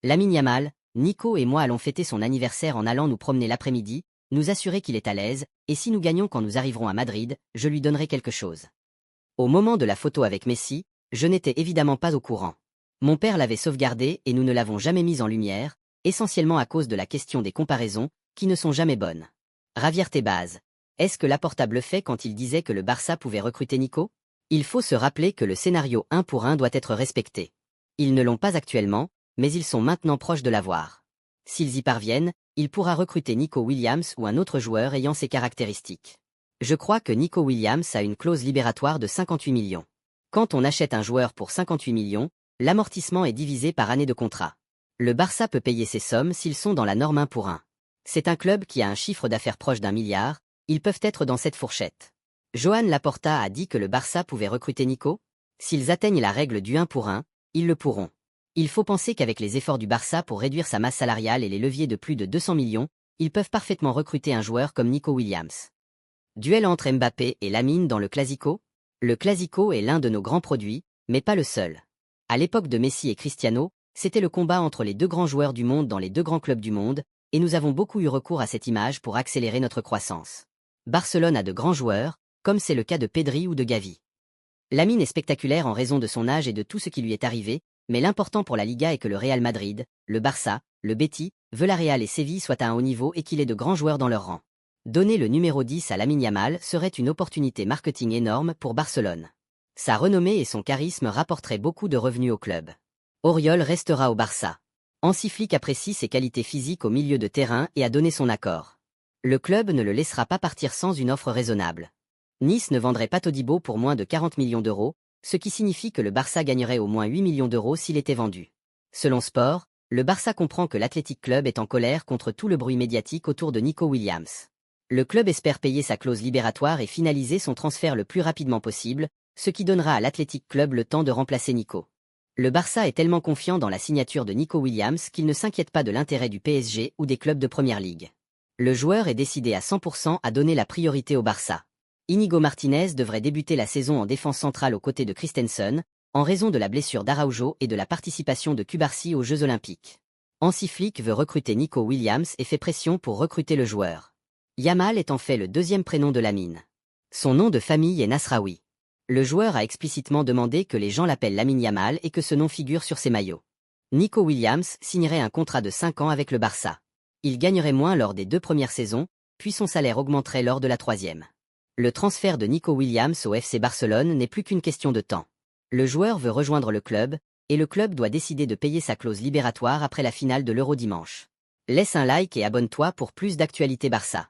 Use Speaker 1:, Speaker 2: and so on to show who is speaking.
Speaker 1: Lamine Yamal, Nico et moi allons fêter son anniversaire en allant nous promener l'après-midi, nous assurer qu'il est à l'aise, et si nous gagnons quand nous arriverons à Madrid, je lui donnerai quelque chose. Au moment de la photo avec Messi, je n'étais évidemment pas au courant. Mon père l'avait sauvegardé et nous ne l'avons jamais mise en lumière, essentiellement à cause de la question des comparaisons, qui ne sont jamais bonnes. Javier Tebas. Est-ce que Laporta bluffait quand il disait que le Barça pouvait recruter Nico? Il faut se rappeler que le scénario 1 pour 1 doit être respecté. Ils ne l'ont pas actuellement, mais ils sont maintenant proches de l'avoir. S'ils y parviennent, il pourra recruter Nico Williams ou un autre joueur ayant ces caractéristiques. Je crois que Nico Williams a une clause libératoire de 58 millions. Quand on achète un joueur pour 58 millions, l'amortissement est divisé par année de contrat. Le Barça peut payer ces sommes s'ils sont dans la norme 1 pour 1. C'est un club qui a un chiffre d'affaires proche d'1 milliard, ils peuvent être dans cette fourchette. Joan Laporta a dit que le Barça pouvait recruter Nico? S'ils atteignent la règle du 1 pour 1, ils le pourront. Il faut penser qu'avec les efforts du Barça pour réduire sa masse salariale et les leviers de plus de 200 millions, ils peuvent parfaitement recruter un joueur comme Nico Williams. Duel entre Mbappé et Lamine dans le Clasico? Le Clasico est l'un de nos grands produits, mais pas le seul. À l'époque de Messi et Cristiano, c'était le combat entre les deux grands joueurs du monde dans les deux grands clubs du monde, et nous avons beaucoup eu recours à cette image pour accélérer notre croissance. Barcelone a de grands joueurs, comme c'est le cas de Pedri ou de Gavi. Lamine est spectaculaire en raison de son âge et de tout ce qui lui est arrivé, mais l'important pour la Liga est que le Real Madrid, le Barça, le Betis, Villarreal et Séville soient à un haut niveau et qu'il ait de grands joueurs dans leur rang. Donner le numéro 10 à Lamine Yamal serait une opportunité marketing énorme pour Barcelone. Sa renommée et son charisme rapporteraient beaucoup de revenus au club. Auriol restera au Barça. Hansi Flick apprécie ses qualités physiques au milieu de terrain et a donné son accord. Le club ne le laissera pas partir sans une offre raisonnable. Nice ne vendrait pas Todibo pour moins de 40 millions d'euros, ce qui signifie que le Barça gagnerait au moins 8 millions d'euros s'il était vendu. Selon Sport, le Barça comprend que l'Athletic Club est en colère contre tout le bruit médiatique autour de Nico Williams. Le club espère payer sa clause libératoire et finaliser son transfert le plus rapidement possible, ce qui donnera à l'Athletic Club le temps de remplacer Nico. Le Barça est tellement confiant dans la signature de Nico Williams qu'il ne s'inquiète pas de l'intérêt du PSG ou des clubs de Première Ligue. Le joueur est décidé à 100% à donner la priorité au Barça. Inigo Martinez devrait débuter la saison en défense centrale aux côtés de Christensen, en raison de la blessure d'Araujo et de la participation de Cubarsí aux Jeux Olympiques. Hansi Flick veut recruter Nico Williams et fait pression pour recruter le joueur. Yamal est en fait le deuxième prénom de Lamine. Son nom de famille est Nasraoui. Le joueur a explicitement demandé que les gens l'appellent Lamine Yamal et que ce nom figure sur ses maillots. Nico Williams signerait un contrat de 5 ans avec le Barça. Il gagnerait moins lors des 2 premières saisons, puis son salaire augmenterait lors de la 3e. Le transfert de Nico Williams au FC Barcelone n'est plus qu'une question de temps. Le joueur veut rejoindre le club, et le club doit décider de payer sa clause libératoire après la finale de l'Euro dimanche. Laisse un like et abonne-toi pour plus d'actualités Barça.